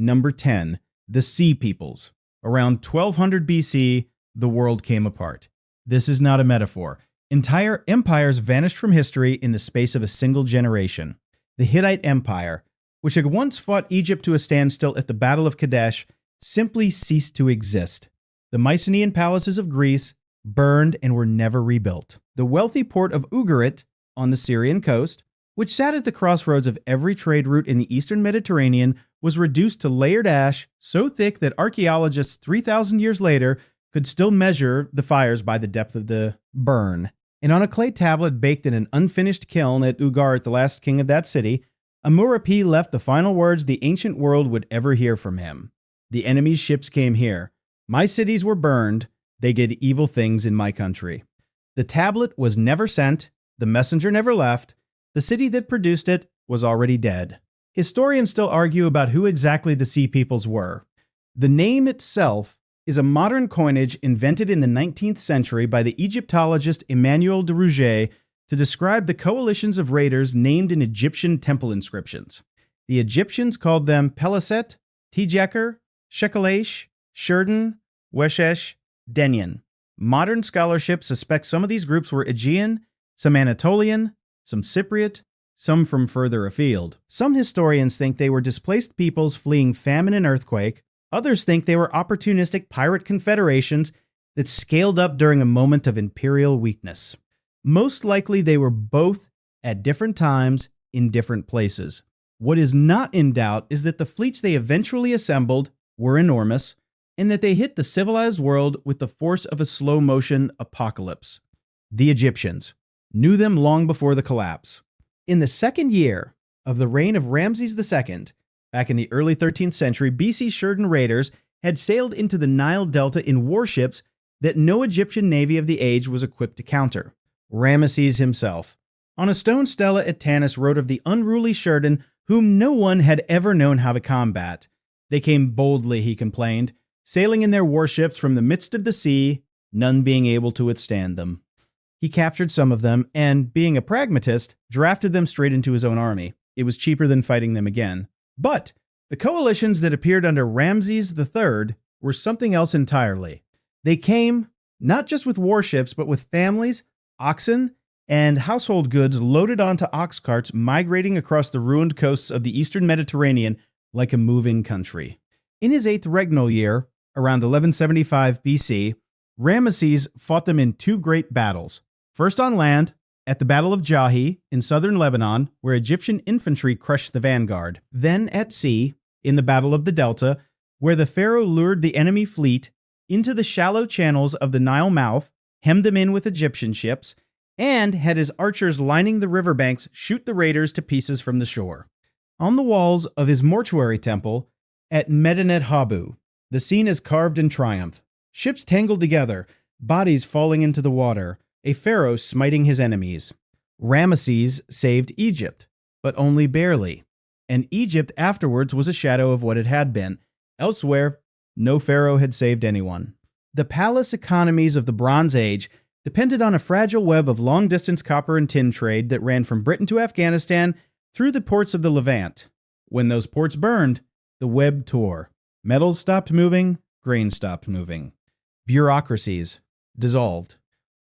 Number 10. The Sea Peoples. Around 1200 BC, the world came apart. This is not a metaphor. Entire empires vanished from history in the space of a single generation. The Hittite Empire, which had once fought Egypt to a standstill at the Battle of Kadesh, simply ceased to exist. The Mycenaean palaces of Greece burned and were never rebuilt. The wealthy port of Ugarit on the Syrian coast, which sat at the crossroads of every trade route in the eastern Mediterranean, was reduced to layered ash so thick that archaeologists 3,000 years later could still measure the fires by the depth of the burn. And on a clay tablet baked in an unfinished kiln at Ugarit, the last king of that city, Amurapi left the final words the ancient world would ever hear from him. The enemy's ships came here. My cities were burned. They did evil things in my country. The tablet was never sent. The messenger never left. The city that produced it was already dead. Historians still argue about who exactly the Sea Peoples were. The name itself is a modern coinage invented in the 19th century by the Egyptologist Emmanuel de Rouget to describe the coalitions of raiders named in Egyptian temple inscriptions. The Egyptians called them Peliset, Tijeker, Shekelesh, Shurden, Weshesh, Denyen. Modern scholarship suspects some of these groups were Aegean, some Anatolian, some Cypriot, some from further afield. Some historians think they were displaced peoples fleeing famine and earthquake. Others think they were opportunistic pirate confederations that scaled up during a moment of imperial weakness. Most likely they were both at different times in different places. What is not in doubt is that the fleets they eventually assembled were enormous, and that they hit the civilized world with the force of a slow-motion apocalypse. The Egyptians knew them long before the collapse. In the second year of the reign of Ramses II, back in the early 13th century, BC Shurden raiders had sailed into the Nile Delta in warships that no Egyptian navy of the age was equipped to counter. Ramesses himself, on a stone stela at Tanis, wrote of the unruly Shurden whom no one had ever known how to combat. They came boldly, he complained, sailing in their warships from the midst of the sea, none being able to withstand them. He captured some of them, and, being a pragmatist, drafted them straight into his own army. It was cheaper than fighting them again. But the coalitions that appeared under Ramses III were something else entirely. They came not just with warships, but with families, oxen, and household goods loaded onto ox carts migrating across the ruined coasts of the eastern Mediterranean like a moving country. In his 8th regnal year, around 1175 BC, Ramesses fought them in two great battles. First on land, at the Battle of Jahi in southern Lebanon, where Egyptian infantry crushed the vanguard. Then at sea, in the Battle of the Delta, where the pharaoh lured the enemy fleet into the shallow channels of the Nile mouth, hemmed them in with Egyptian ships, and had his archers lining the riverbanks shoot the raiders to pieces from the shore. On the walls of his mortuary temple at Medinet Habu, the scene is carved in triumph. Ships tangled together, bodies falling into the water, a pharaoh smiting his enemies. Ramesses saved Egypt, but only barely, and Egypt afterwards was a shadow of what it had been. Elsewhere, no pharaoh had saved anyone. The palace economies of the Bronze Age depended on a fragile web of long-distance copper and tin trade that ran from Britain to Afghanistan through the ports of the Levant. When those ports burned, the web tore. Metals stopped moving, grain stopped moving. Bureaucracies dissolved.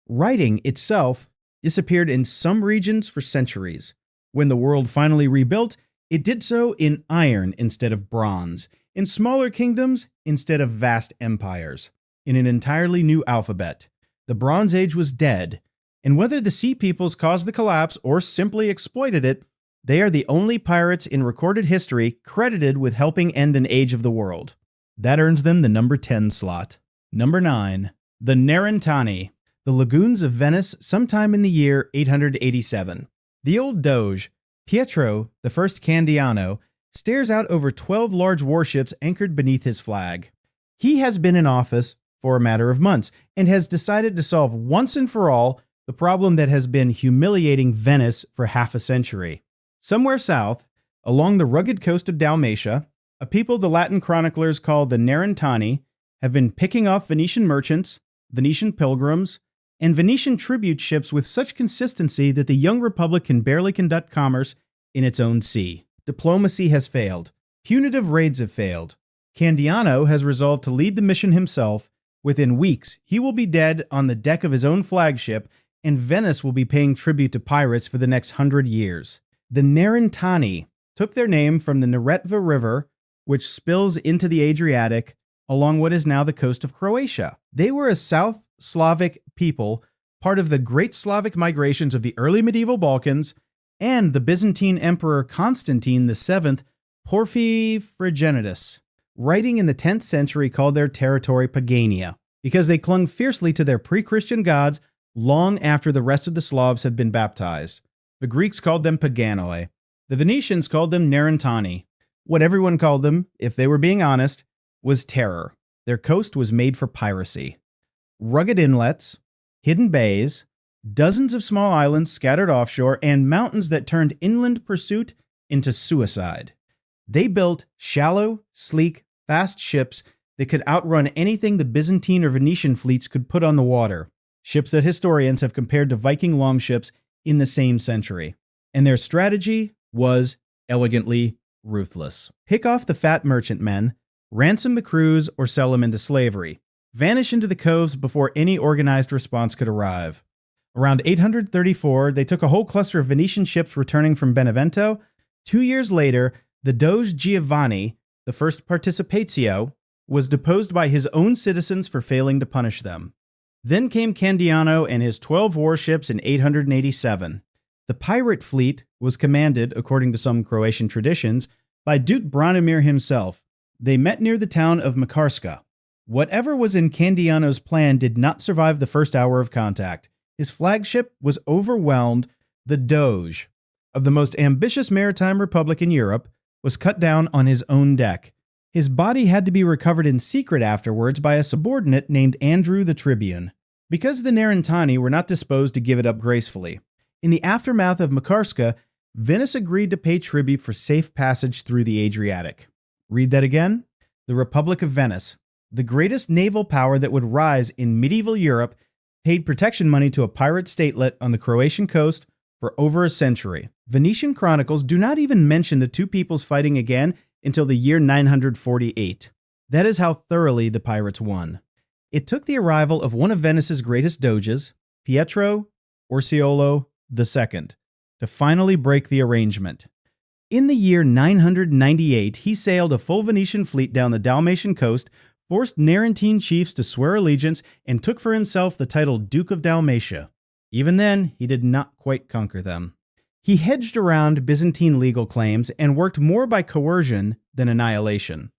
Writing itself disappeared in some regions for centuries. When the world finally rebuilt, it did so in iron instead of bronze, in smaller kingdoms instead of vast empires, in an entirely new alphabet. The Bronze Age was dead, and whether the Sea Peoples caused the collapse or simply exploited it, they are the only pirates in recorded history credited with helping end an age of the world. That earns them the number 10 slot. Number 9. The Narentines, the lagoons of Venice sometime in the year 887. The old Doge, Pietro I Candiano, stares out over 12 large warships anchored beneath his flag. He has been in office for a matter of months and has decided to solve once and for all the problem that has been humiliating Venice for half a century. Somewhere south, along the rugged coast of Dalmatia, a people the Latin chroniclers call the Narentines have been picking off Venetian merchants, Venetian pilgrims, and Venetian tribute ships with such consistency that the young republic can barely conduct commerce in its own sea. Diplomacy has failed. Punitive raids have failed. Candiano has resolved to lead the mission himself. Within weeks, he will be dead on the deck of his own flagship, and Venice will be paying tribute to pirates for the next 100 years. The Narentani took their name from the Neretva River, which spills into the Adriatic along what is now the coast of Croatia. They were a South Slavic people, part of the Great Slavic migrations of the early medieval Balkans, and the Byzantine Emperor Constantine VII Porphyrogenitus, writing in the 10th century, called their territory Pagania, because they clung fiercely to their pre-Christian gods long after the rest of the Slavs had been baptized. The Greeks called them Paganoi. The Venetians called them Narentani. What everyone called them, if they were being honest, was terror. Their coast was made for piracy. Rugged inlets, hidden bays, dozens of small islands scattered offshore, and mountains that turned inland pursuit into suicide. They built shallow, sleek, fast ships that could outrun anything the Byzantine or Venetian fleets could put on the water, ships that historians have compared to Viking longships in the same century. And their strategy was elegantly ruthless. Pick off the fat merchantmen, ransom the crews, or sell them into slavery. Vanish into the coves before any organized response could arrive. Around 834, they took a whole cluster of Venetian ships returning from Benevento. 2 years later, the Doge Giovanni, the first participatio, was deposed by his own citizens for failing to punish them. Then came Candiano and his 12 warships in 887. The pirate fleet was commanded, according to some Croatian traditions, by Duke Branimir himself. They met near the town of Makarska. Whatever was in Candiano's plan did not survive the first hour of contact. His flagship was overwhelmed. The Doge, of the most ambitious maritime republic in Europe, was cut down on his own deck. His body had to be recovered in secret afterwards by a subordinate named Andrew the Tribune, because the Narentani were not disposed to give it up gracefully. In the aftermath of Makarska, Venice agreed to pay tribute for safe passage through the Adriatic. Read that again? The Republic of Venice, the greatest naval power that would rise in medieval Europe, paid protection money to a pirate statelet on the Croatian coast for over a century. Venetian chronicles do not even mention the two peoples fighting again until the year 948. That is how thoroughly the pirates won. It took the arrival of one of Venice's greatest doges, Pietro Orseolo II, to finally break the arrangement. In the year 998, he sailed a full Venetian fleet down the Dalmatian coast, forced Narentine chiefs to swear allegiance, and took for himself the title Duke of Dalmatia. Even then, he did not quite conquer them. He hedged around Byzantine legal claims and worked more by coercion than annihilation.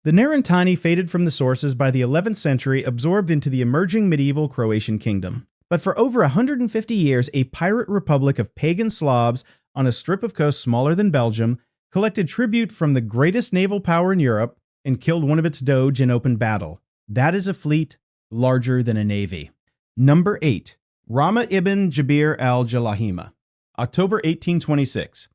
The Narentani faded from the sources by the 11th century, absorbed into the emerging medieval Croatian kingdom. But for over 150 years, a pirate republic of pagan Slavs on a strip of coast smaller than Belgium collected tribute from the greatest naval power in Europe and killed one of its doge in open battle. That is a fleet larger than a navy. Number 8. Rahmah ibn Jabir al-Jalahima, October 1826.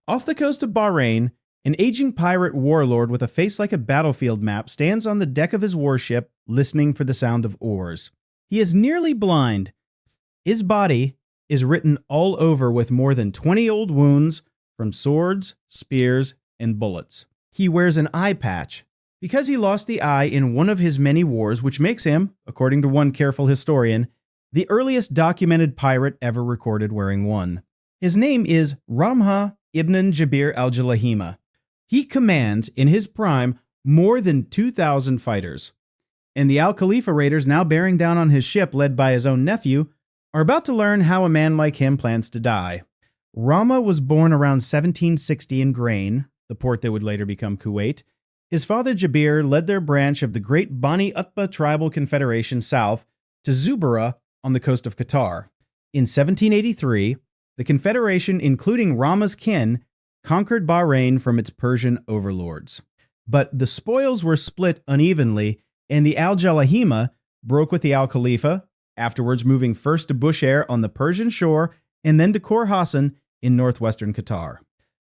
Off the coast of Bahrain, an aging pirate warlord with a face like a battlefield map stands on the deck of his warship, listening for the sound of oars. He is nearly blind. His body is written all over with more than 20 old wounds from swords, spears, and bullets. He wears an eye patch because he lost the eye in one of his many wars, which makes him, according to one careful historian, the earliest documented pirate ever recorded wearing one. His name is Rahmah ibn Jabir al-Jalahima. He commands, in his prime, more than 2,000 fighters. And the Al-Khalifa raiders, now bearing down on his ship led by his own nephew, are about to learn how a man like him plans to die. Rahmah was born around 1760 in Grain, the port that would later become Kuwait. His father Jabir led their branch of the great Bani Utbah tribal confederation south to Zubarah on the coast of Qatar. In 1783, the confederation, including Rahmah's kin, conquered Bahrain from its Persian overlords. But the spoils were split unevenly, and the Al-Jalahima broke with the Al-Khalifa, afterwards moving first to Bushehr on the Persian shore and then to Khor Hassan in northwestern Qatar.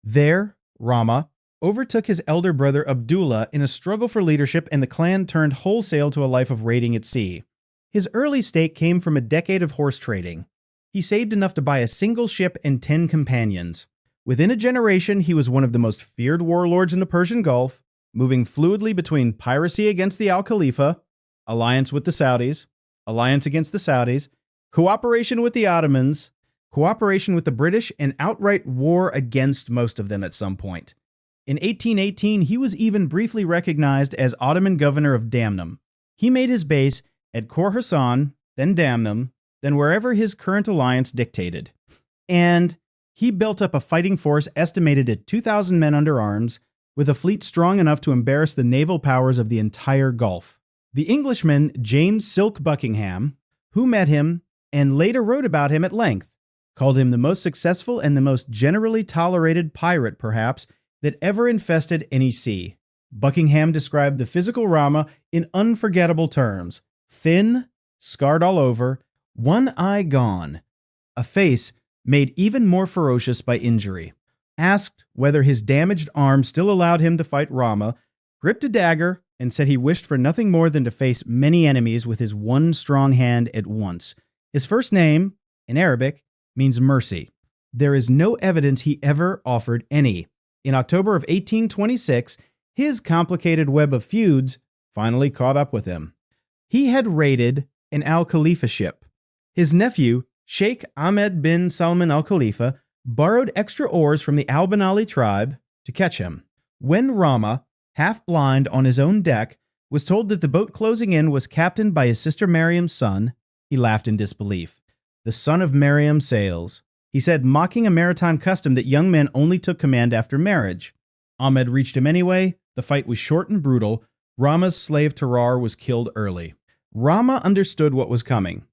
There, Rahmah overtook his elder brother Abdullah in a struggle for leadership, and the clan turned wholesale to a life of raiding at sea. His early stake came from a decade of horse trading. He saved enough to buy a single ship and 10 companions. Within a generation, he was one of the most feared warlords in the Persian Gulf, moving fluidly between piracy against the Al-Khalifa, alliance with the Saudis, alliance against the Saudis, cooperation with the Ottomans, cooperation with the British, and outright war against most of them at some point. In 1818, he was even briefly recognized as Ottoman governor of Damnum. He made his base at Khorasan, then Damnum, then wherever his current alliance dictated. And he built up a fighting force estimated at 2,000 men under arms, with a fleet strong enough to embarrass the naval powers of the entire Gulf. The Englishman James Silk Buckingham, who met him and later wrote about him at length, called him the most successful and the most generally tolerated pirate, perhaps, that ever infested any sea. Buckingham described the physical Rahmah in unforgettable terms: thin, scarred all over, one eye gone, a face made even more ferocious by injury. Asked whether his damaged arm still allowed him to fight Rahmah, gripped a dagger and said he wished for nothing more than to face many enemies with his one strong hand at once. His first name, in Arabic, means mercy. There is no evidence he ever offered any. In October of 1826, his complicated web of feuds finally caught up with him. He had raided an Al-Khalifa ship. His nephew, Sheikh Ahmed bin Salman al-Khalifa, borrowed extra oars from the Al-Banali tribe to catch him. When Rahmah, half blind on his own deck, was told that the boat closing in was captained by his sister Mariam's son, he laughed in disbelief. The son of Mariam sails, he said, mocking a maritime custom that young men only took command after marriage. Ahmed reached him anyway. The fight was short and brutal. Rahmah's slave Tarar was killed early. Rahmah understood what was coming.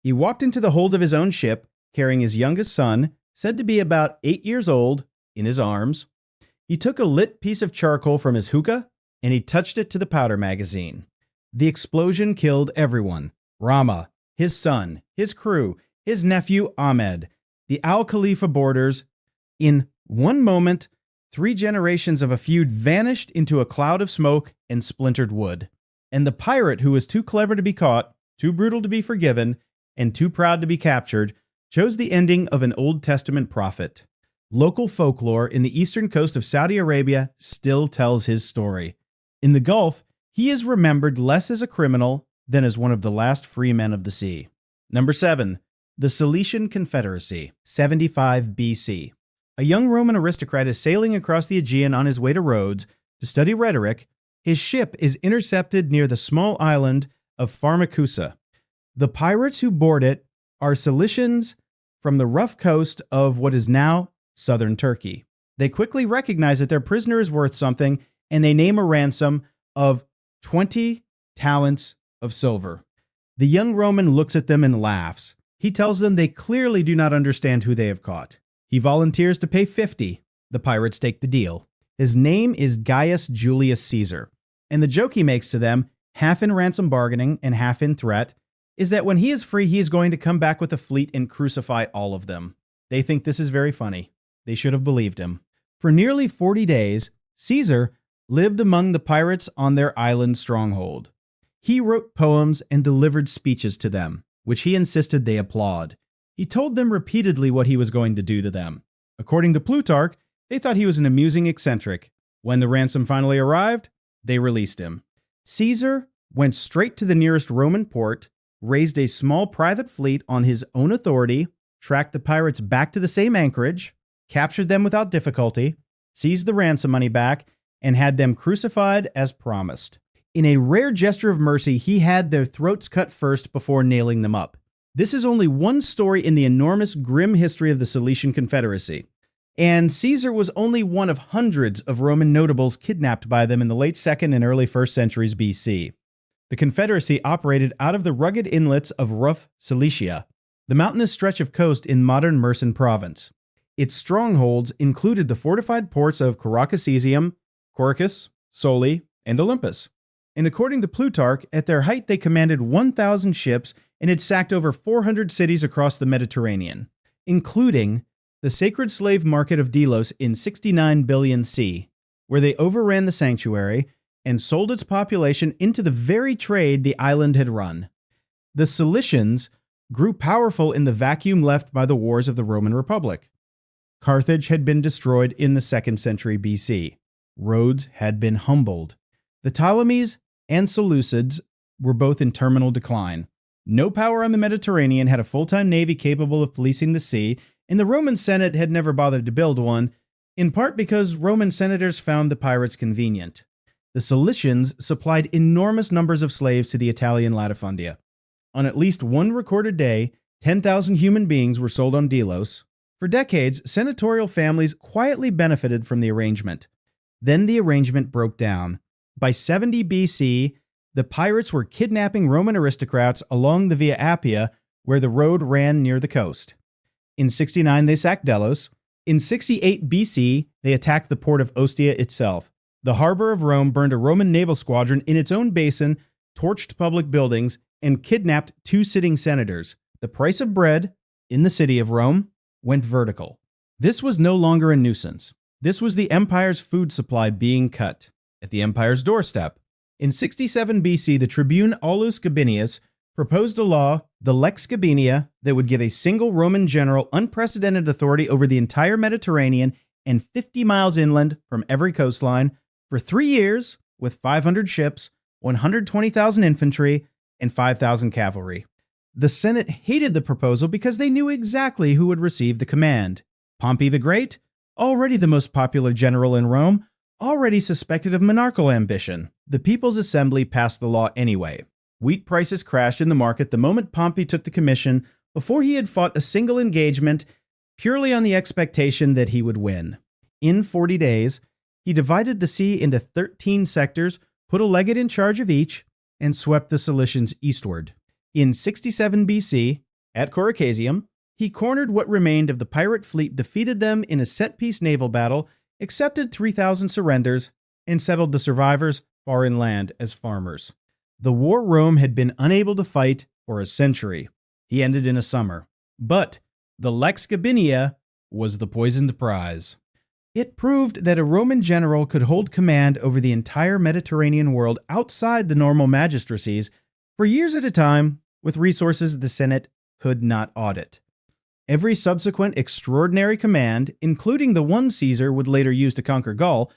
He walked into the hold of his own ship, carrying his youngest son, said to be about 8 years old, in his arms. He took a lit piece of charcoal from his hookah, and he touched it to the powder magazine. The explosion killed everyone: Rahmah, his son, his crew, his nephew Ahmed, the Al-Khalifa boarders. In one moment, 3 generations of a feud vanished into a cloud of smoke and splintered wood. And the pirate who was too clever to be caught, too brutal to be forgiven, and too proud to be captured, chose the ending of an Old Testament prophet. Local folklore in the eastern coast of Saudi Arabia still tells his story. In the Gulf, he is remembered less as a criminal than as one of the last free men of the sea. Number 7. The Cilician Confederacy, 75 BC. A young Roman aristocrat is sailing across the Aegean on his way to Rhodes to study rhetoric. His ship is intercepted near the small island of Pharmacusa. The pirates who board it are Cilicians from the rough coast of what is now southern Turkey. They quickly recognize that their prisoner is worth something, and they name a ransom of 20 talents of silver. The young Roman looks at them and laughs. He tells them they clearly do not understand who they have caught. He volunteers to pay 50. The pirates take the deal. His name is Gaius Julius Caesar, and the joke he makes to them, half in ransom bargaining and half in threat, is that when he is free, he is going to come back with a fleet and crucify all of them. They think this is very funny. They should have believed him. For nearly 40 days, Caesar lived among the pirates on their island stronghold. He wrote poems and delivered speeches to them, which he insisted they applaud. He told them repeatedly what he was going to do to them. According to Plutarch, they thought he was an amusing eccentric. When the ransom finally arrived, they released him. Caesar went straight to the nearest Roman port, raised a small private fleet on his own authority, tracked the pirates back to the same anchorage, captured them without difficulty, seized the ransom money back, and had them crucified as promised. In a rare gesture of mercy, he had their throats cut first before nailing them up. This is only one story in the enormous, grim history of the Cilician Confederacy. And Caesar was only one of hundreds of Roman notables kidnapped by them in the late 2nd and early 1st centuries BC. The Confederacy operated out of the rugged inlets of rough Cilicia, the mountainous stretch of coast in modern Mersin province. Its strongholds included the fortified ports of Caracasisium, Corycus, Soli, and Olympus. And according to Plutarch, at their height they commanded 1,000 ships and had sacked over 400 cities across the Mediterranean, including the sacred slave market of Delos in 69 billion C, where they overran the sanctuary and sold its population into the very trade the island had run. The Cilicians grew powerful in the vacuum left by the wars of the Roman Republic. Carthage had been destroyed in the 2nd century BC. Rhodes had been humbled. The Ptolemies and Seleucids were both in terminal decline. No power on the Mediterranean had a full-time navy capable of policing the sea, and the Roman Senate had never bothered to build one, in part because Roman senators found the pirates convenient. The Cilicians supplied enormous numbers of slaves to the Italian latifundia. On at least one recorded day, 10,000 human beings were sold on Delos. For decades, senatorial families quietly benefited from the arrangement. Then the arrangement broke down. By 70 BC, the pirates were kidnapping Roman aristocrats along the Via Appia, where the road ran near the coast. In 69, they sacked Delos. In 68 BC, they attacked the port of Ostia itself. The harbor of Rome burned a Roman naval squadron in its own basin, torched public buildings, and kidnapped 2 sitting senators. The price of bread in the city of Rome went vertical. This was no longer a nuisance. This was the empire's food supply being cut at the empire's doorstep. In 67 BC, the tribune Aulus Gabinius proposed a law, the Lex Gabinia, that would give a single Roman general unprecedented authority over the entire Mediterranean and 50 miles inland from every coastline for 3 years, with 500 ships, 120,000 infantry, and 5,000 cavalry. The Senate hated the proposal because they knew exactly who would receive the command. Pompey the Great, already the most popular general in Rome, already suspected of monarchical ambition. The People's Assembly passed the law anyway. Wheat prices crashed in the market the moment Pompey took the commission, before he had fought a single engagement, purely on the expectation that he would win. In 40 days, he divided the sea into 13 sectors, put a legate in charge of each, and swept the Cilicians eastward. In 67 BC, at Coricazium, he cornered what remained of the pirate fleet, defeated them in a set-piece naval battle, accepted 3,000 surrenders, and settled the survivors far inland as farmers. The war Rome had been unable to fight for a century. He ended in a summer. But the Lex Gabinia was the poisoned prize. It proved that a Roman general could hold command over the entire Mediterranean world outside the normal magistracies for years at a time, with resources the Senate could not audit. Every subsequent extraordinary command, including the one Caesar would later use to conquer Gaul,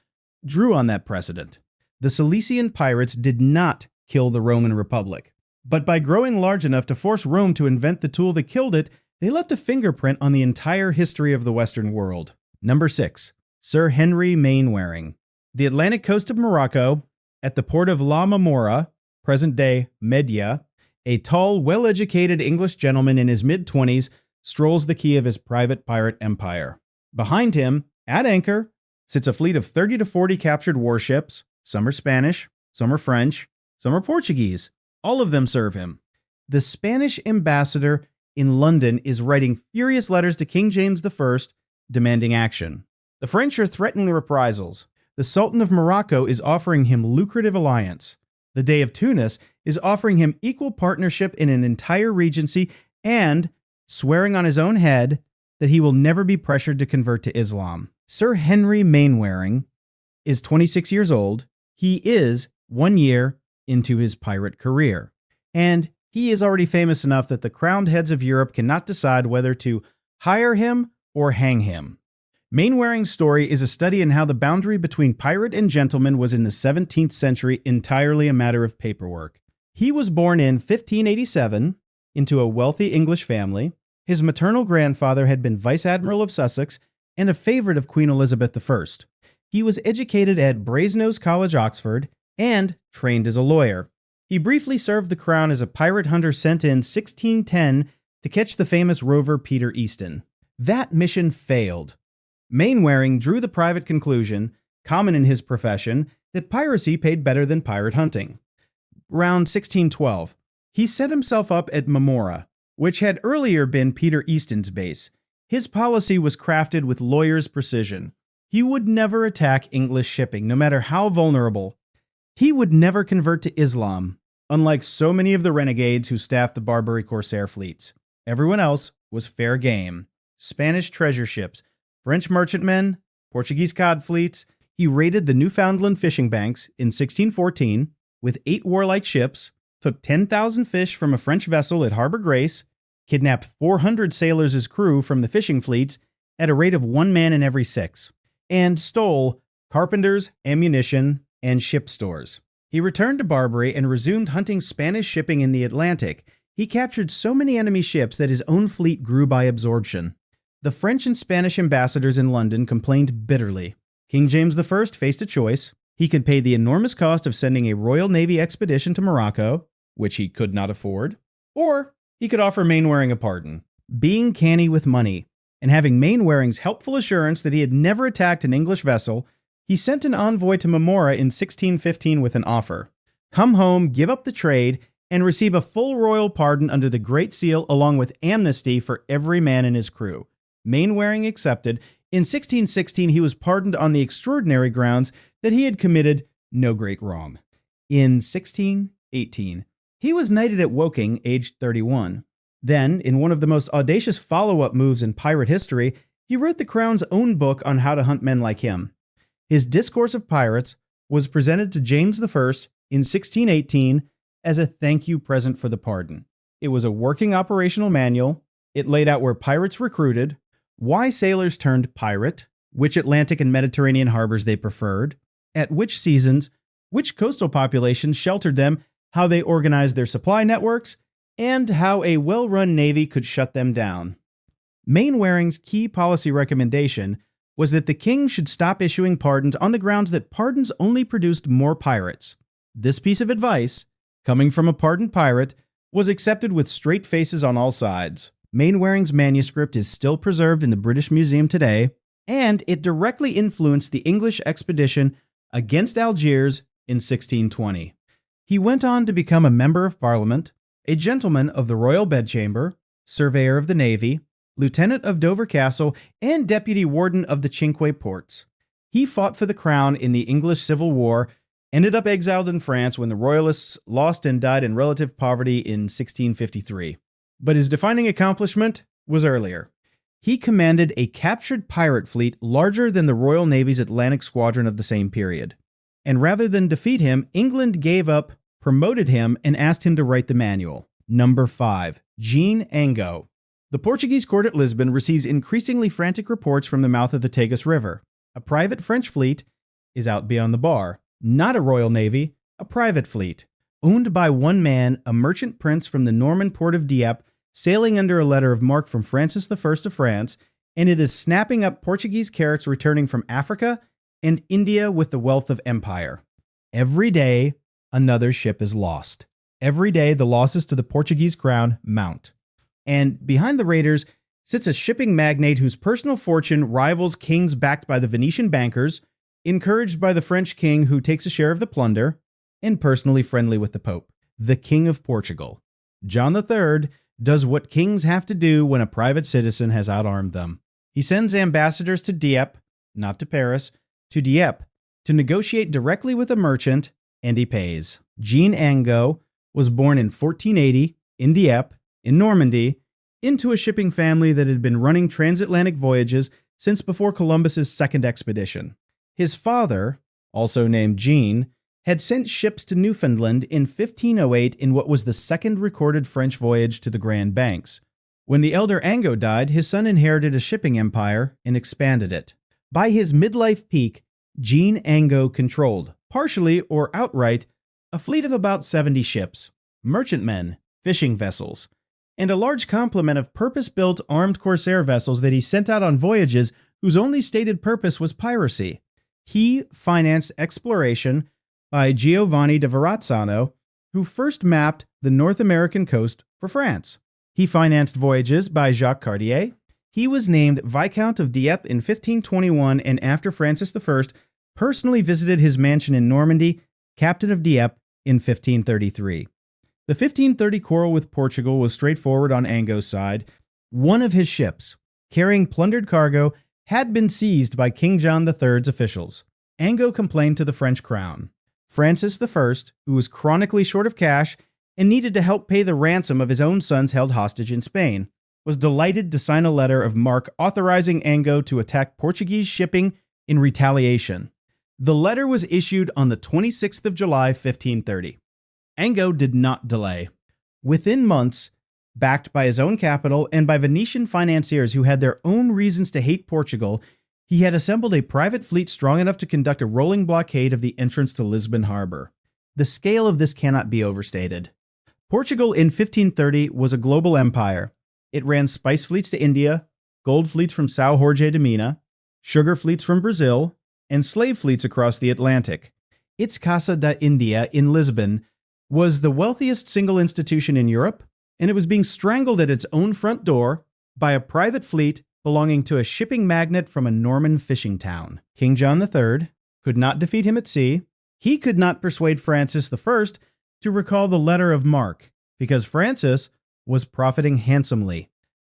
drew on that precedent. The Cilician pirates did not kill the Roman Republic, but by growing large enough to force Rome to invent the tool that killed it, they left a fingerprint on the entire history of the Western world. Number 6. Sir Henry Mainwaring. The Atlantic coast of Morocco, at the port of La Marmora, present-day Media, a tall, well-educated English gentleman in his mid-20s strolls the key of his private pirate empire. Behind him, at anchor, sits a fleet of 30 to 40 captured warships. Some are Spanish, some are French, some are Portuguese. All of them serve him. The Spanish ambassador in London is writing furious letters to King James I, demanding action. The French are threatening reprisals. The Sultan of Morocco is offering him lucrative alliance. The Dey of Tunis is offering him equal partnership in an entire regency and swearing on his own head that he will never be pressured to convert to Islam. Sir Henry Mainwaring is 26 years old. He is 1 year into his pirate career, and he is already famous enough that the crowned heads of Europe cannot decide whether to hire him or hang him. Mainwaring's story is a study in how the boundary between pirate and gentleman was in the 17th century entirely a matter of paperwork. He was born in 1587 into a wealthy English family. His maternal grandfather had been Vice Admiral of Sussex and a favorite of Queen Elizabeth I. He was educated at Brasenose College, Oxford, and trained as a lawyer. He briefly served the crown as a pirate hunter sent in 1610 to catch the famous rover Peter Easton. That mission failed. Mainwaring drew the private conclusion, common in his profession, that piracy paid better than pirate hunting. Around 1612, he set himself up at Marmora, which had earlier been Peter Easton's base. His policy was crafted with lawyer's precision. He would never attack English shipping, no matter how vulnerable. He would never convert to Islam, unlike so many of the renegades who staffed the Barbary corsair fleets. Everyone else was fair game. Spanish treasure ships, French merchantmen, Portuguese cod fleets. He raided the Newfoundland fishing banks in 1614 with 8 warlike ships, took 10,000 fish from a French vessel at Harbor Grace, kidnapped 400 sailors as crew from the fishing fleets, at a rate of 1 man in every 6, and stole carpenters, ammunition, and ship stores. He returned to Barbary and resumed hunting Spanish shipping in the Atlantic. He captured so many enemy ships that his own fleet grew by absorption. The French and Spanish ambassadors in London complained bitterly. King James I faced a choice. He could pay the enormous cost of sending a Royal Navy expedition to Morocco, which he could not afford, or he could offer Mainwaring a pardon. Being canny with money, and having Mainwaring's helpful assurance that he had never attacked an English vessel, he sent an envoy to Marmora in 1615 with an offer. Come home, give up the trade, and receive a full royal pardon under the Great Seal along with amnesty for every man in his crew. Mainwaring accepted. In 1616, he was pardoned on the extraordinary grounds that he had committed no great wrong. In 1618, he was knighted at Woking, aged 31. Then, in one of the most audacious follow-up moves in pirate history, he wrote the Crown's own book on how to hunt men like him. His Discourse of Pirates was presented to James I in 1618 as a thank you present for the pardon. It was a working operational manual. It laid out where pirates recruited, why sailors turned pirate, which Atlantic and Mediterranean harbors they preferred, at which seasons, which coastal populations sheltered them, how they organized their supply networks, and how a well-run navy could shut them down. Mainwaring's key policy recommendation was that the king should stop issuing pardons on the grounds that pardons only produced more pirates. This piece of advice, coming from a pardoned pirate, was accepted with straight faces on all sides. Mainwaring's manuscript is still preserved in the British Museum today, and it directly influenced the English expedition against Algiers in 1620. He went on to become a member of Parliament, a gentleman of the Royal Bedchamber, surveyor of the Navy, lieutenant of Dover Castle, and deputy warden of the Cinque Ports. He fought for the crown in the English Civil War, ended up exiled in France when the Royalists lost and died in relative poverty in 1653. But his defining accomplishment was earlier. He commanded a captured pirate fleet larger than the Royal Navy's Atlantic Squadron of the same period. And rather than defeat him, England gave up, promoted him, and asked him to write the manual. Number 5. Jean Ango. The Portuguese court at Lisbon receives increasingly frantic reports from the mouth of the Tagus River. A private French fleet is out beyond the bar. Not a Royal Navy, a private fleet. Owned by one man, a merchant prince from the Norman port of Dieppe, sailing under a letter of marque from Francis I of France, and it is snapping up Portuguese carrots returning from Africa and India with the wealth of empire. Every day, another ship is lost. Every day, the losses to the Portuguese crown mount. And behind the raiders sits a shipping magnate whose personal fortune rivals kings backed by the Venetian bankers, encouraged by the French king who takes a share of the plunder, and personally friendly with the Pope, the King of Portugal. John III does what kings have to do when a private citizen has outarmed them. He sends ambassadors to Dieppe, not to Paris, to Dieppe, to negotiate directly with a merchant, and he pays. Jean Ango was born in 1480 in Dieppe, in Normandy, into a shipping family that had been running transatlantic voyages since before Columbus's second expedition. His father, also named Jean, had sent ships to Newfoundland in 1508 in what was the second recorded French voyage to the Grand Banks. When the elder Ango died, his son inherited a shipping empire and expanded it. By his midlife peak, Jean Ango controlled, partially or outright, a fleet of about 70 ships, merchantmen, fishing vessels, and a large complement of purpose-built armed corsair vessels that he sent out on voyages whose only stated purpose was piracy. He financed exploration by Giovanni da Verrazzano, who first mapped the North American coast for France. He financed voyages by Jacques Cartier. He was named Viscount of Dieppe in 1521, and after Francis I personally visited his mansion in Normandy, Captain of Dieppe, in 1533. The 1530 quarrel with Portugal was straightforward on Ango's side. One of his ships, carrying plundered cargo, had been seized by King John III's officials. Ango complained to the French crown. Francis I, who was chronically short of cash and needed to help pay the ransom of his own sons held hostage in Spain, was delighted to sign a letter of marque authorizing Ango to attack Portuguese shipping in retaliation. The letter was issued on the 26th of July, 1530. Ango did not delay. Within months, Backed by his own capital and by Venetian financiers who had their own reasons to hate Portugal, he had assembled a private fleet strong enough to conduct a rolling blockade of the entrance to Lisbon harbor. The scale of this cannot be overstated. Portugal in 1530 was a global empire. It ran spice fleets to India, gold fleets from São Jorge de Minas, sugar fleets from Brazil, and slave fleets across the Atlantic. Its Casa da India in Lisbon was the wealthiest single institution in Europe, and it was being strangled at its own front door by a private fleet belonging to a shipping magnate from a Norman fishing town. King John III could not defeat him at sea. He could not persuade Francis I to recall the letter of marque, because Francis was profiting handsomely.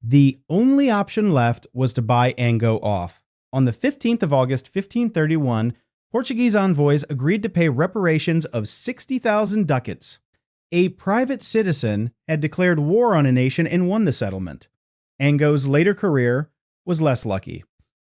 The only option left was to buy Ango off. On the 15th of August, 1531, Portuguese envoys agreed to pay reparations of 60,000 ducats. A private citizen had declared war on a nation and won the settlement. Ango's later career was less lucky.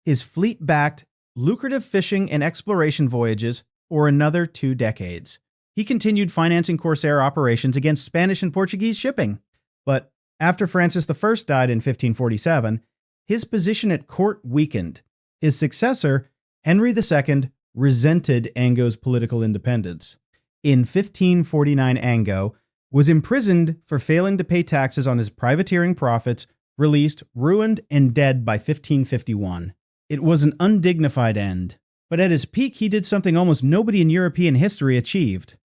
His fleet backed lucrative fishing and exploration voyages for another 2 decades. He continued financing corsair operations against Spanish and Portuguese shipping. But after Francis I died in 1547, his position at court weakened. His successor, Henry II, resented Ango's political independence. In 1549, Ango was imprisoned for failing to pay taxes on his privateering profits, released, ruined, and dead by 1551. It was an undignified end, but at his peak he did something almost nobody in European history achieved.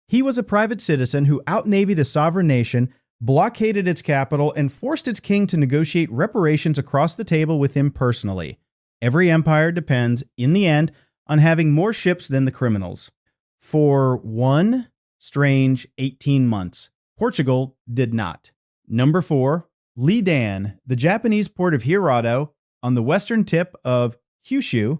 He was a private citizen who outnavied a sovereign nation, blockaded its capital, and forced its king to negotiate reparations across the table with him personally. Every empire depends, in the end, on having more ships than the criminals. For one strange 18 months, Portugal did not. Number 4, Li Dan, the Japanese port of Hirado, on the western tip of Kyushu,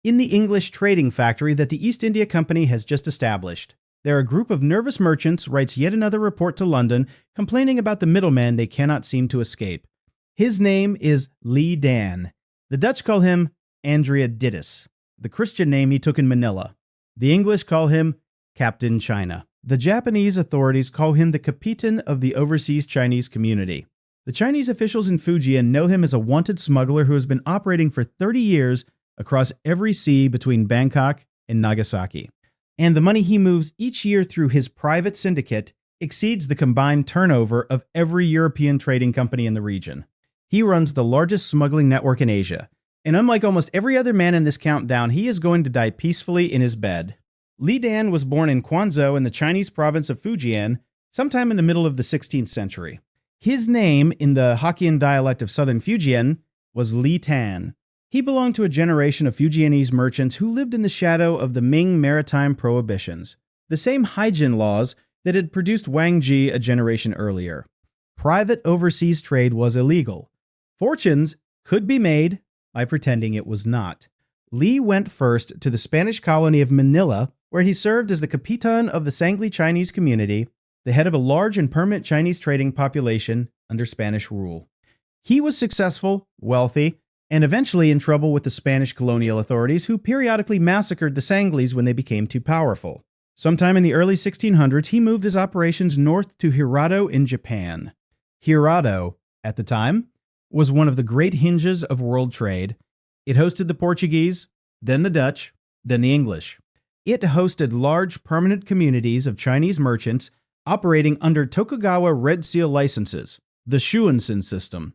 in the English trading factory that the East India Company has just established. There, a group of nervous merchants writes yet another report to London, complaining about the middleman they cannot seem to escape. His name is Li Dan. The Dutch call him Andrea Dittus, the Christian name he took in Manila. The English call him Captain China. The Japanese authorities call him the Capitan of the overseas Chinese community. The Chinese officials in Fujian know him as a wanted smuggler who has been operating for 30 years across every sea between Bangkok and Nagasaki. And the money he moves each year through his private syndicate exceeds the combined turnover of every European trading company in the region. He runs the largest smuggling network in Asia, and unlike almost every other man in this countdown, he is going to die peacefully in his bed. Li Dan was born in Quanzhou in the Chinese province of Fujian sometime in the middle of the 16th century. His name, in the Hokkien dialect of southern Fujian, was Li Tan. He belonged to a generation of Fujianese merchants who lived in the shadow of the Ming maritime prohibitions, the same hygiene laws that had produced Wang Zhi a generation earlier. Private overseas trade was illegal. Fortunes could be made by pretending it was not. Li went first to the Spanish colony of Manila, where he served as the Capitan of the Sangli Chinese community, the head of a large and permanent Chinese trading population under Spanish rule. He was successful, wealthy, and eventually in trouble with the Spanish colonial authorities, who periodically massacred the Sanglis when they became too powerful. Sometime in the early 1600s, he moved his operations north to Hirado in Japan. Hirado, at the time, was one of the great hinges of world trade. It hosted the Portuguese, then the Dutch, then the English. It hosted large permanent communities of Chinese merchants operating under Tokugawa Red Seal licenses, the Shuansen system.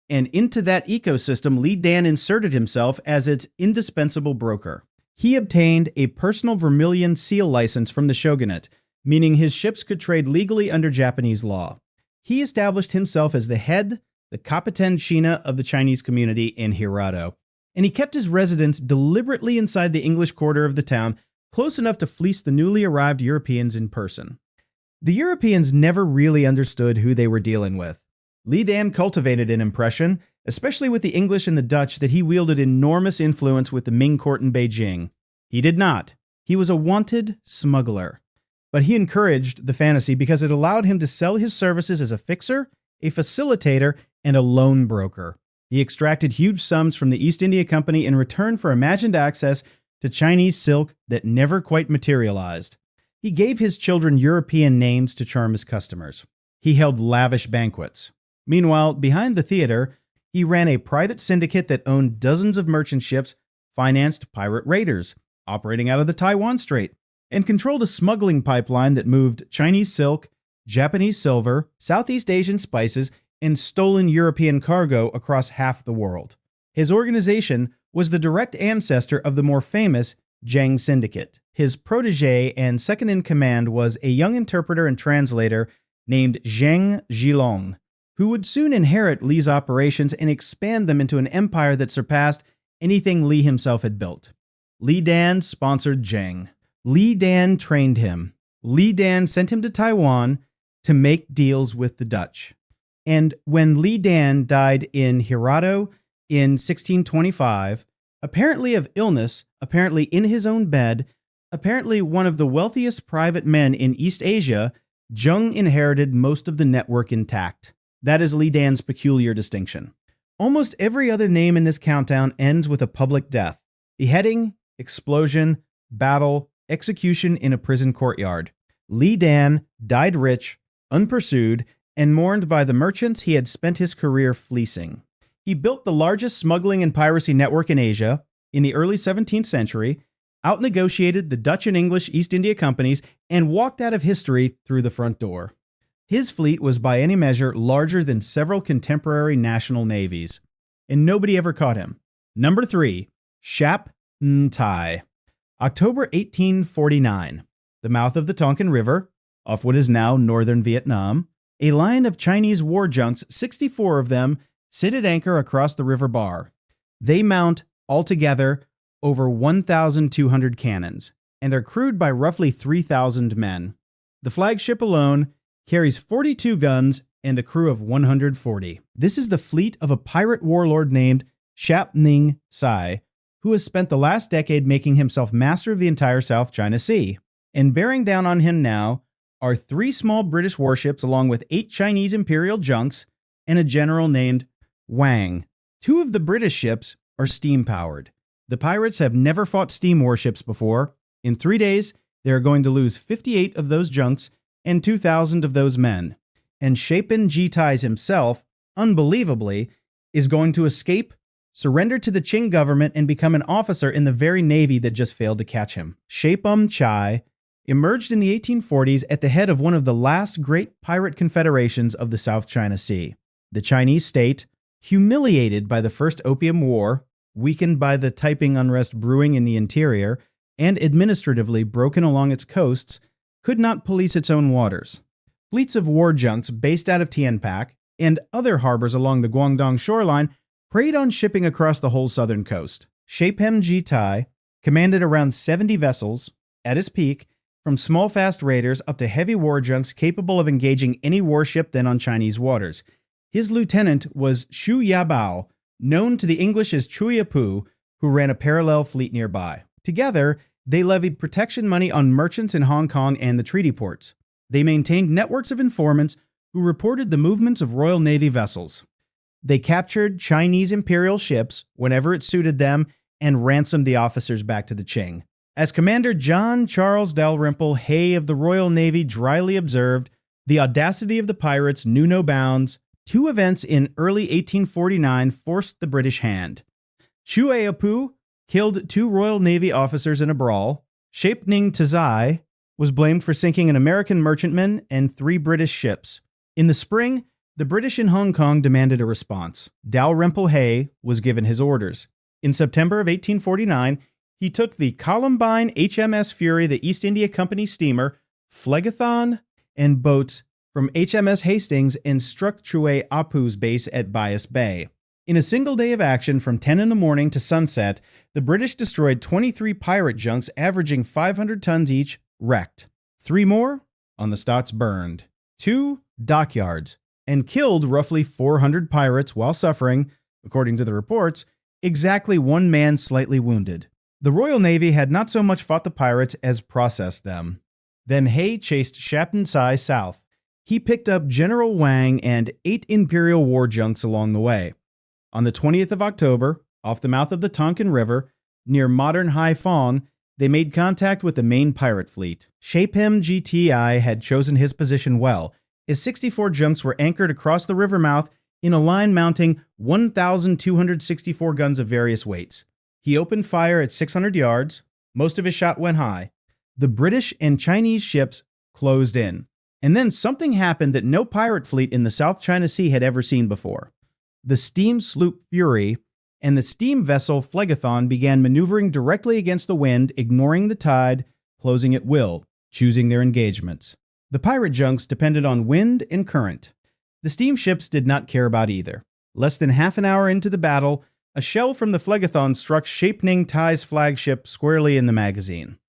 And into that ecosystem, Li Dan inserted himself as its indispensable broker. He obtained a personal vermilion seal license from the shogunate, meaning his ships could trade legally under Japanese law. He established himself as the head, the Kapiten Shina of the Chinese community in Hirado, and he kept his residence deliberately inside the English quarter of the town, close enough to fleece the newly arrived Europeans in person. The Europeans never really understood who they were dealing with. Li Dan cultivated an impression, especially with the English and the Dutch, that he wielded enormous influence with the Ming court in Beijing. He did not. He was a wanted smuggler. But he encouraged the fantasy because it allowed him to sell his services as a fixer, a facilitator, and a loan broker. He extracted huge sums from the East India Company in return for imagined access to Chinese silk that never quite materialized. He gave his children European names to charm his customers. He held lavish banquets. Meanwhile, behind the theater, he ran a private syndicate that owned dozens of merchant ships, financed pirate raiders operating out of the Taiwan Strait, and controlled a smuggling pipeline that moved Chinese silk, Japanese silver, Southeast Asian spices, and stolen European cargo across half the world. His organization was the direct ancestor of the more famous Zheng Syndicate. His protege and second in command was a young interpreter and translator named Zheng Zhilong, who would soon inherit Li's operations and expand them into an empire that surpassed anything Li himself had built. Li Dan sponsored Zheng. Li Dan trained him. Li Dan sent him to Taiwan to make deals with the Dutch. And when Li Dan died in Hirado in 1625, apparently of illness, apparently in his own bed, apparently one of the wealthiest private men in East Asia, Zheng inherited most of the network intact. That is Li Dan's peculiar distinction. Almost every other name in this countdown ends with a public death: beheading, explosion, battle, execution in a prison courtyard. Li Dan died rich, unpursued, and mourned by the merchants he had spent his career fleecing. He built the largest smuggling and piracy network in Asia in the early 17th century, outnegotiated the Dutch and English East India Companies, and walked out of history through the front door. His fleet was by any measure larger than several contemporary national navies, and nobody ever caught him. Number 3, Shap-ng-tsai. October 1849. The mouth of the Tonkin River, off what is now northern Vietnam. A line of Chinese war junks, 64 of them, sit at anchor across the river bar. They mount, altogether, over 1,200 cannons, and are crewed by roughly 3,000 men. The flagship alone carries 42 guns and a crew of 140. This is the fleet of a pirate warlord named Shap-ng-tsai, who has spent the last decade making himself master of the entire South China Sea. And bearing down on him now are 3 small British warships along with 8 Chinese imperial junks and a general named Wang. 2 of the British ships are steam-powered. The pirates have never fought steam warships before. In 3 days, they are going to lose 58 of those junks and 2,000 of those men. And Shap-ng-tsai himself, unbelievably, is going to escape, surrender to the Qing government, and become an officer in the very navy that just failed to catch him. Shap-ng-tsai emerged in the 1840s at the head of one of the last great pirate confederations of the South China Sea. The Chinese state, humiliated by the First Opium War, weakened by the typing unrest brewing in the interior, and administratively broken along its coasts, could not police its own waters. Fleets of war junks based out of Tianpak and other harbors along the Guangdong shoreline preyed on shipping across the whole southern coast. Shap-ng-tsai commanded around 70 vessels, at his peak, from small fast raiders up to heavy war junks capable of engaging any warship then on Chinese waters. His lieutenant was Xu Yabao, known to the English as Chuyapu, who ran a parallel fleet nearby. Together, they levied protection money on merchants in Hong Kong and the treaty ports. They maintained networks of informants who reported the movements of Royal Navy vessels. They captured Chinese imperial ships whenever it suited them and ransomed the officers back to the Qing. As Commander John Charles Dalrymple Hay of the Royal Navy dryly observed, the audacity of the pirates knew no bounds. 2 events in early 1849 forced the British hand. Chuyapu killed 2 Royal Navy officers in a brawl. Shap-ng-tsai was blamed for sinking an American merchantman and 3 British ships. In the spring, the British in Hong Kong demanded a response. Dalrymple Hay was given his orders. In September of 1849, he took the Columbine HMS Fury, the East India Company steamer, Phlegethon, and boats from HMS Hastings and struck Chuyapu's base at Bias Bay. In a single day of action from 10 in the morning to sunset, the British destroyed 23 pirate junks averaging 500 tons each, wrecked. 3 more on the Stotts burned. 2 dockyards, and killed roughly 400 pirates while suffering, according to the reports, exactly 1 man slightly wounded. The Royal Navy had not so much fought the pirates as processed them. Then Hay chased Shap-ng-tsai south. He picked up General Wang and 8 imperial war junks along the way. On the 20th of October, off the mouth of the Tonkin River, near modern Haiphong, they made contact with the main pirate fleet. Shap-ng-tsai had chosen his position well. His 64 junks were anchored across the river mouth in a line mounting 1,264 guns of various weights. He opened fire at 600 yards. Most of his shot went high. The British and Chinese ships closed in. And then something happened that no pirate fleet in the South China Sea had ever seen before. The steam sloop Fury and the steam vessel Phlegethon began maneuvering directly against the wind, ignoring the tide, closing at will, choosing their engagements. The pirate junks depended on wind and current. The steamships did not care about either. Less than half an hour into the battle, a shell from the Phlegethon struck Shap-ng-tsai's flagship squarely in the magazine.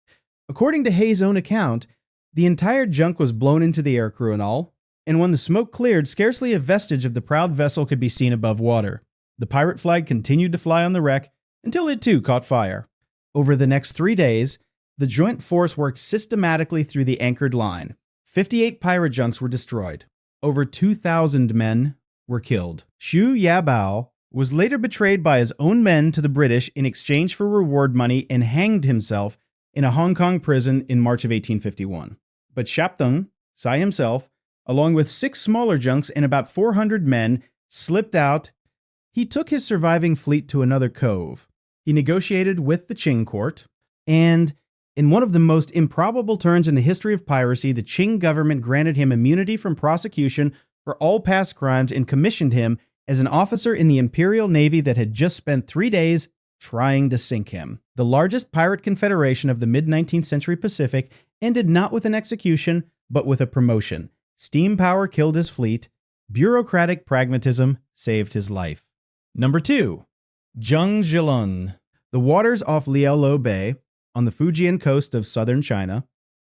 According to Hay's own account, the entire junk was blown into the aircrew and all, and when the smoke cleared, scarcely a vestige of the proud vessel could be seen above water. The pirate flag continued to fly on the wreck until it too caught fire. Over the next 3 days, the joint force worked systematically through the anchored line. 58 pirate junks were destroyed. Over 2,000 men were killed. Xu Yabao was later betrayed by his own men to the British in exchange for reward money and hanged himself in a Hong Kong prison in March of 1851. But Shap-ng-tsai himself, along with 6 smaller junks and about 400 men, slipped out. He took his surviving fleet to another cove. He negotiated with the Qing court, and in one of the most improbable turns in the history of piracy, the Qing government granted him immunity from prosecution for all past crimes and commissioned him as an officer in the Imperial Navy that had just spent 3 days trying to sink him. The largest pirate confederation of the mid-19th century Pacific ended not with an execution, but with a promotion. Steam power killed his fleet. Bureaucratic pragmatism saved his life. Number 2. Zheng Zhilong. The waters off Liaoluo Bay, on the Fujian coast of southern China,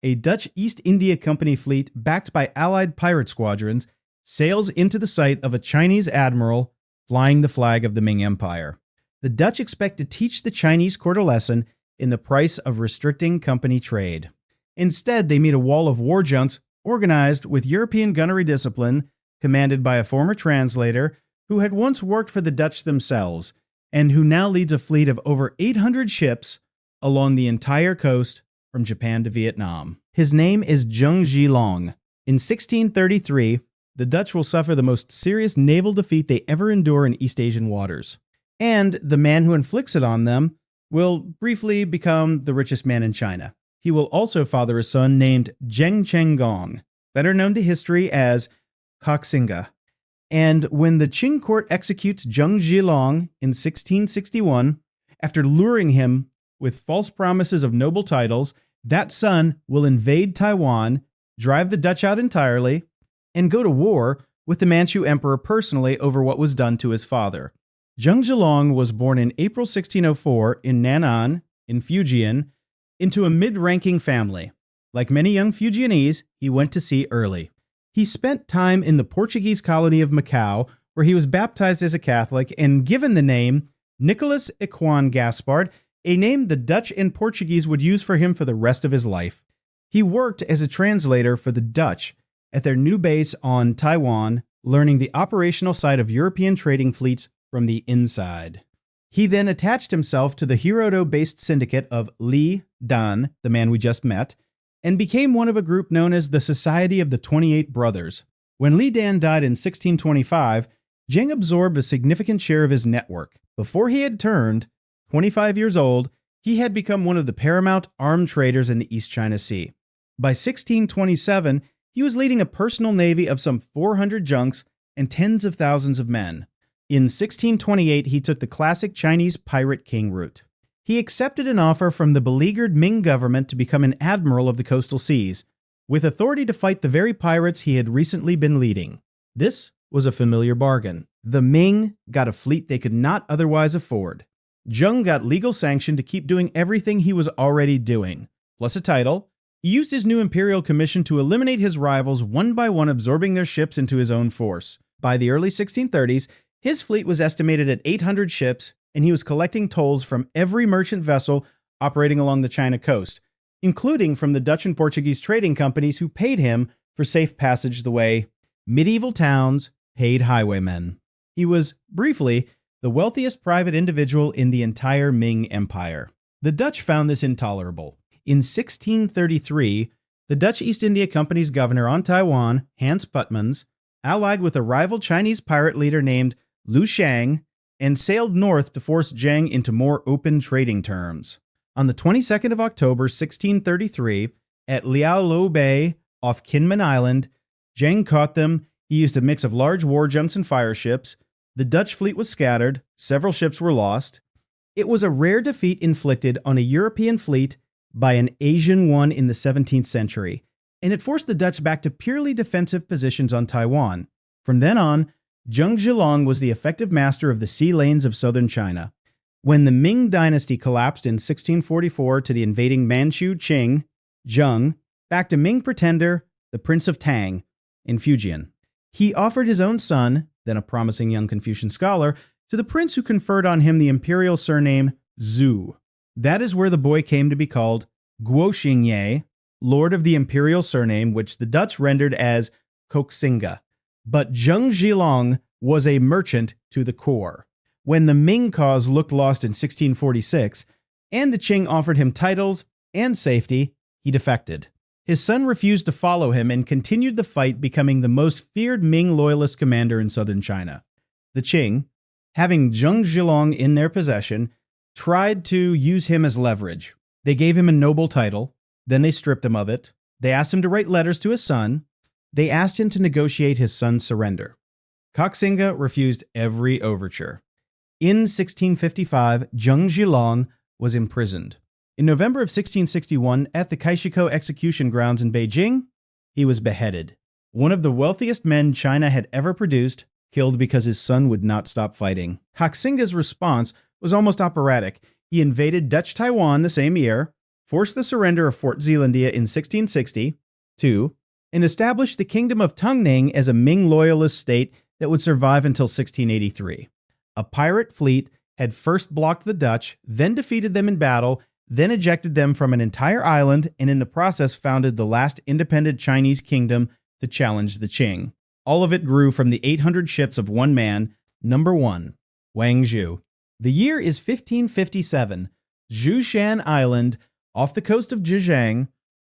a Dutch East India Company fleet backed by Allied pirate squadrons sails into the sight of a Chinese admiral flying the flag of the Ming Empire. The Dutch expect to teach the Chinese court a lesson in the price of restricting company trade. Instead, they meet a wall of war junks organized with European gunnery discipline, commanded by a former translator who had once worked for the Dutch themselves, and who now leads a fleet of over 800 ships along the entire coast from Japan to Vietnam. His name is Zheng Zhilong. In 1633, the Dutch will suffer the most serious naval defeat they ever endure in East Asian waters. And the man who inflicts it on them will briefly become the richest man in China. He will also father a son named Zheng Chenggong, better known to history as Koxinga. And when the Qing court executes Zheng Zhilong in 1661, after luring him with false promises of noble titles, that son will invade Taiwan, drive the Dutch out entirely, and go to war with the Manchu emperor personally over what was done to his father. Zheng Zhilong was born in April 1604 in Nan'an, in Fujian, into a mid-ranking family. Like many young Fujianese, he went to sea early. He spent time in the Portuguese colony of Macau, where he was baptized as a Catholic and given the name Nicolas Equan Gaspard, a name the Dutch and Portuguese would use for him for the rest of his life. He worked as a translator for the Dutch at their new base on Taiwan, learning the operational side of European trading fleets from the inside. He then attached himself to the Hiroto-based syndicate of Li Dan, the man we just met, and became one of a group known as the Society of the 28 Brothers. When Li Dan died in 1625, Zheng absorbed a significant share of his network. Before he had turned 25 years old, he had become one of the paramount armed traders in the East China Sea. By 1627, he was leading a personal navy of some 400 junks and tens of thousands of men. In 1628, he took the classic Chinese pirate king route. He accepted an offer from the beleaguered Ming government to become an admiral of the coastal seas, with authority to fight the very pirates he had recently been leading. This was a familiar bargain. The Ming got a fleet they could not otherwise afford. Zheng got legal sanction to keep doing everything he was already doing, plus a title. He used his new imperial commission to eliminate his rivals one by one, absorbing their ships into his own force. By the early 1630s, his fleet was estimated at 800 ships, and he was collecting tolls from every merchant vessel operating along the China coast, including from the Dutch and Portuguese trading companies who paid him for safe passage the way medieval towns paid highwaymen. He was, briefly, the wealthiest private individual in the entire Ming Empire. The Dutch found this intolerable. In 1633, The Dutch East India Company's governor on Taiwan, Hans Putmans, allied with a rival Chinese pirate leader named Liu Shang and sailed north to force Zheng into more open trading terms. On the 22nd of October, 1633, at Liao Lo Bay off Kinmen Island, Zheng caught them. He used a mix of large war junks and fire ships. The Dutch fleet was scattered. Several ships were lost. It was a rare defeat inflicted on a European fleet by an Asian one in the 17th century, and it forced the Dutch back to purely defensive positions on Taiwan. From then on, Zheng Zhilong was the effective master of the sea lanes of southern China. When the Ming dynasty collapsed in 1644 to the invading Manchu Qing, Zheng backed a Ming pretender, the Prince of Tang, in Fujian. He offered his own son, then a promising young Confucian scholar, to the prince who conferred on him the imperial surname Zhu. That is where the boy came to be called Guo Xingye, lord of the imperial surname, which the Dutch rendered as Koxinga. But Zheng Zhilong was a merchant to the core. When the Ming cause looked lost in 1646, and the Qing offered him titles and safety, he defected. His son refused to follow him and continued the fight, becoming the most feared Ming loyalist commander in southern China. The Qing, having Zheng Zhilong in their possession, tried to use him as leverage. They gave him a noble title, then they stripped him of it. They asked him to write letters to his son. They asked him to negotiate his son's surrender. Koxinga refused every overture. In 1655, Zheng Zhilong was imprisoned. In November of 1661, at the Kaishiko execution grounds in Beijing, he was beheaded. One of the wealthiest men China had ever produced, killed because his son would not stop fighting. Koxinga's response was almost operatic. He invaded Dutch Taiwan the same year, forced the surrender of Fort Zeelandia in 1662, and established the Kingdom of Tungning as a Ming loyalist state that would survive until 1683. A pirate fleet had first blocked the Dutch, then defeated them in battle, then ejected them from an entire island, and in the process founded the last independent Chinese kingdom to challenge the Qing. All of it grew from the 800 ships of one man, number 1, Wang Zhi. The year is 1557. Zhushan Island, off the coast of Zhejiang,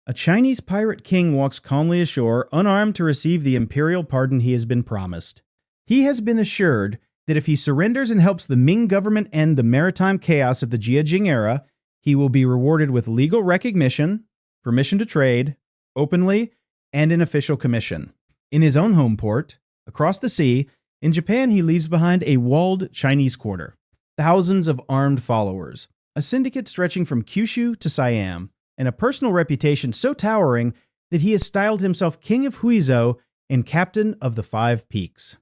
a Chinese pirate king walks calmly ashore, unarmed, to receive the imperial pardon he has been promised. He has been assured that if he surrenders and helps the Ming government end the maritime chaos of the Jia-Jing era, he will be rewarded with legal recognition, permission to trade, openly, and an official commission. In his own home port, across the sea, in Japan, he leaves behind a walled Chinese quarter, thousands of armed followers, a syndicate stretching from Kyushu to Siam, and a personal reputation so towering that he has styled himself King of Huizhou and Captain of the Five Peaks.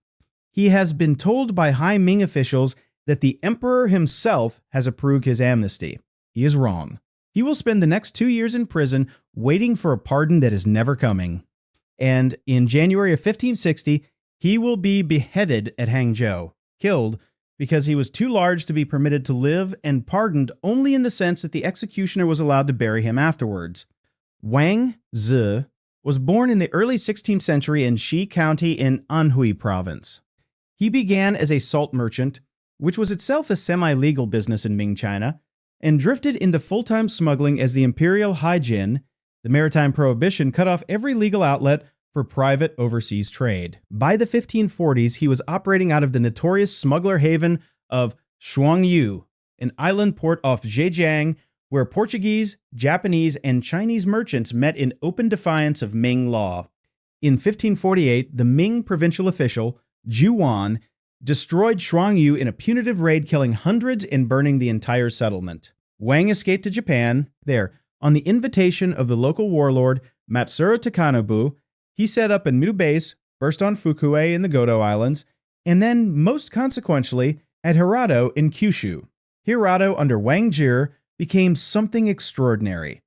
He has been told by high Ming officials that the emperor himself has approved his amnesty. He is wrong. He will spend the next 2 years in prison waiting for a pardon that is never coming. And in January of 1560, he will be beheaded at Hangzhou, killed because he was too large to be permitted to live, and pardoned only in the sense that the executioner was allowed to bury him afterwards. Wang Zhi was born in the early 16th century in Shi County in Anhui province. He began as a salt merchant, which was itself a semi-legal business in Ming China, and drifted into full-time smuggling as the imperial haijin, the maritime prohibition, cut off every legal outlet for private overseas trade. By the 1540s, he was operating out of the notorious smuggler haven of Shuangyu, an island port off Zhejiang, where Portuguese, Japanese, and Chinese merchants met in open defiance of Ming law. In 1548, the Ming provincial official, Zhu Wan, destroyed Shuangyu in a punitive raid, killing hundreds and burning the entire settlement. Wang escaped to Japan. There, on the invitation of the local warlord Matsuru Takanobu, he set up a new base, first on Fukui in the Godo Islands, and then, most consequentially, at Hirado in Kyushu. Hirado, under Wang Zhi, became something extraordinary.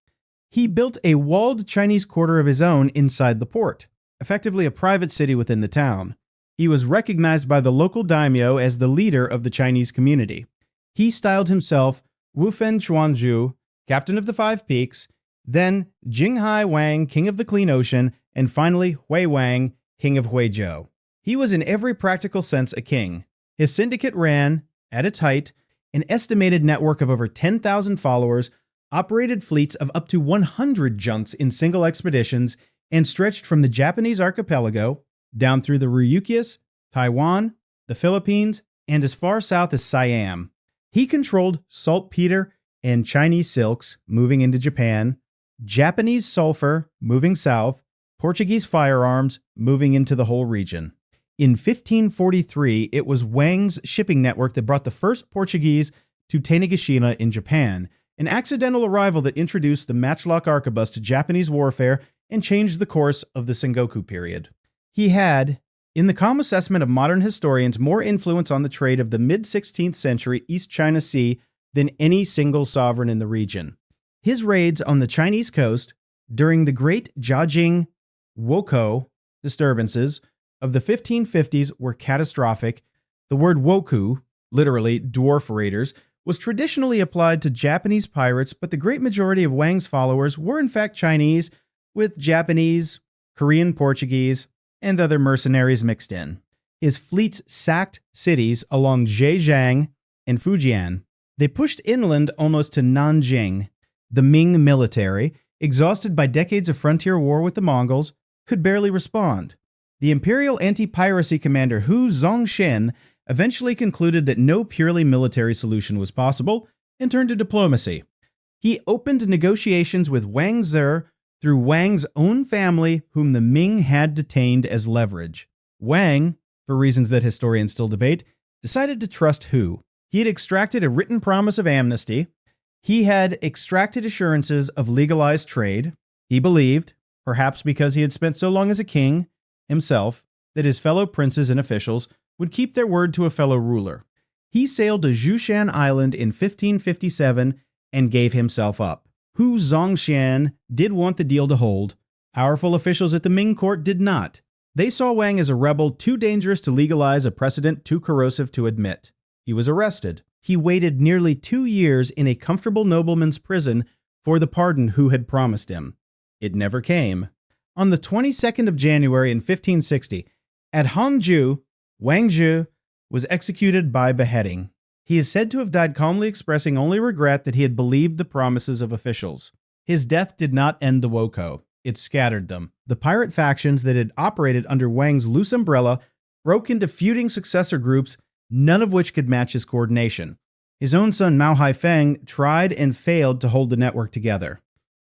He built a walled Chinese quarter of his own inside the port, effectively a private city within the town. He was recognized by the local daimyo as the leader of the Chinese community. He styled himself Wufen Chuanzhu, Captain of the Five Peaks, then Jinghai Wang, King of the Clean Ocean, and finally Hui Wang, King of Huizhou. He was in every practical sense a king. His syndicate ran, at its height, an estimated network of over 10,000 followers, operated fleets of up to 100 junks in single expeditions, and stretched from the Japanese archipelago down through the Ryukyus, Taiwan, the Philippines, and as far south as Siam. He controlled saltpeter and Chinese silks moving into Japan, Japanese sulfur moving south, Portuguese firearms moving into the whole region. In 1543, it was Wang's shipping network that brought the first Portuguese to Tanegashima in Japan, an accidental arrival that introduced the matchlock arquebus to Japanese warfare and changed the course of the Sengoku period. He had, in the calm assessment of modern historians, more influence on the trade of the mid-16th century East China Sea than any single sovereign in the region. His raids on the Chinese coast during the Great Jiajing Wokou disturbances of the 1550s were catastrophic. The word woku, literally dwarf raiders, was traditionally applied to Japanese pirates, but the great majority of Wang's followers were in fact Chinese, with Japanese, Korean Portuguese, and other mercenaries mixed in. His fleets sacked cities along Zhejiang and Fujian. They pushed inland almost to Nanjing. The Ming military, exhausted by decades of frontier war with the Mongols, could barely respond. The imperial anti-piracy commander Hu Zongxin eventually concluded that no purely military solution was possible and turned to diplomacy. He opened negotiations with Wang Zhi through Wang's own family, whom the Ming had detained as leverage. Wang, for reasons that historians still debate, decided to trust Hu. He had extracted a written promise of amnesty. He had extracted assurances of legalized trade. He believed, perhaps because he had spent so long as a king himself, that his fellow princes and officials would keep their word to a fellow ruler. He sailed to Zhoushan Island in 1557 and gave himself up. Hu Zongxian did want the deal to hold. Powerful officials at the Ming court did not. They saw Wang as a rebel too dangerous to legalize, a precedent too corrosive to admit. He was arrested. He waited nearly 2 years in a comfortable nobleman's prison for the pardon Hu had promised him. It never came. On the 22nd of January in 1560, at Hangzhou, Wang Zhi was executed by beheading. He is said to have died calmly, expressing only regret that he had believed the promises of officials. His death did not end the Wokou. It scattered them. The pirate factions that had operated under Wang's loose umbrella broke into feuding successor groups, none of which could match his coordination. His own son Mao Haifeng tried and failed to hold the network together.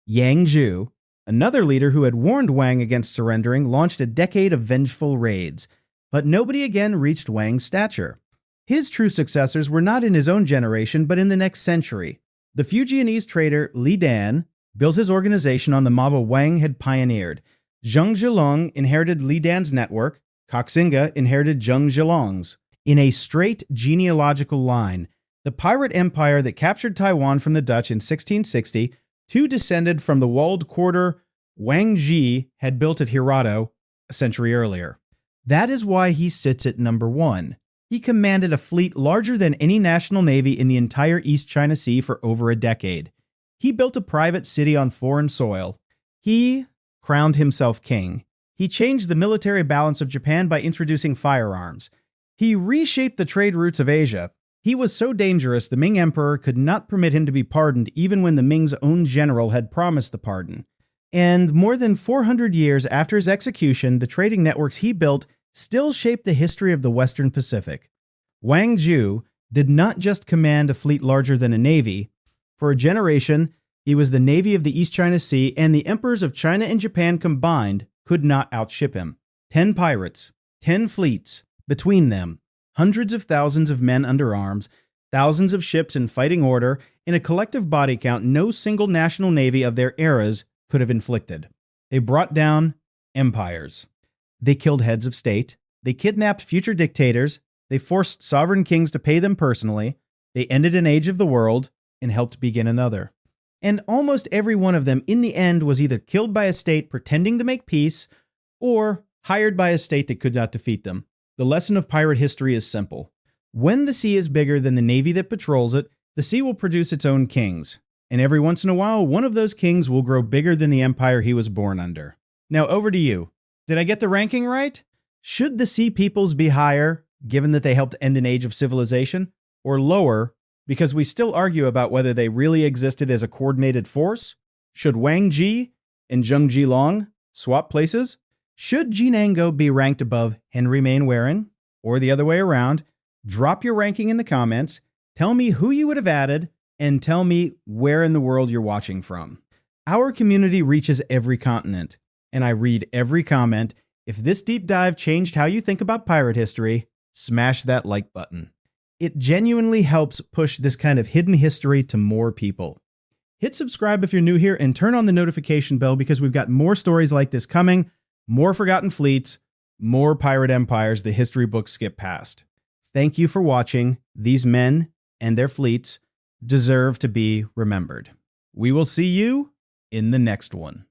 Yang Zhu, another leader who had warned Wang against surrendering, launched a decade of vengeful raids, but nobody again reached Wang's stature. His true successors were not in his own generation, but in the next century. The Fujianese trader Li Dan built his organization on the model Wang had pioneered. Zheng Zhilong inherited Li Dan's network. Koxinga inherited Zheng Zhilong's. In a straight genealogical line, the pirate empire that captured Taiwan from the Dutch in 1660, two descended from the walled quarter Wang Zhi had built at Hirado a century earlier. That is why he sits at number 1. He commanded a fleet larger than any national navy in the entire East China Sea for over a decade. He built a private city on foreign soil. He crowned himself king. He changed the military balance of Japan by introducing firearms. He reshaped the trade routes of Asia. He was so dangerous the Ming emperor could not permit him to be pardoned even when the Ming's own general had promised the pardon. And more than 400 years after his execution, the trading networks he built still shaped the history of the Western Pacific. Wang Zhi did not just command a fleet larger than a navy. For a generation, he was the navy of the East China Sea, and the emperors of China and Japan combined could not outship him. 10 pirates, 10 fleets, between them, hundreds of thousands of men under arms, thousands of ships in fighting order, and a collective body count no single national navy of their eras could have inflicted. They brought down empires. They killed heads of state. They kidnapped future dictators. They forced sovereign kings to pay them personally. They ended an age of the world and helped begin another. And almost every one of them, in the end, was either killed by a state pretending to make peace or hired by a state that could not defeat them. The lesson of pirate history is simple. When the sea is bigger than the navy that patrols it, the sea will produce its own kings. And every once in a while, one of those kings will grow bigger than the empire he was born under. Now over to you. Did I get the ranking right? Should the sea peoples be higher, given that they helped end an age of civilization, or lower, because we still argue about whether they really existed as a coordinated force. Should Wang Zhi and Zheng Zhilong swap places? Should Jean Ango be ranked above Henry Mainwaring, or the other way around? Drop your ranking in the comments, tell me who you would have added, and tell me where in the world you're watching from. Our community reaches every continent, and I read every comment. If this deep dive changed how you think about pirate history, smash that like button. It genuinely helps push this kind of hidden history to more people. Hit subscribe if you're new here and turn on the notification bell because we've got more stories like this coming, more forgotten fleets, more pirate empires the history books skip past. Thank you for watching. These men and their fleets deserve to be remembered. We will see you in the next one.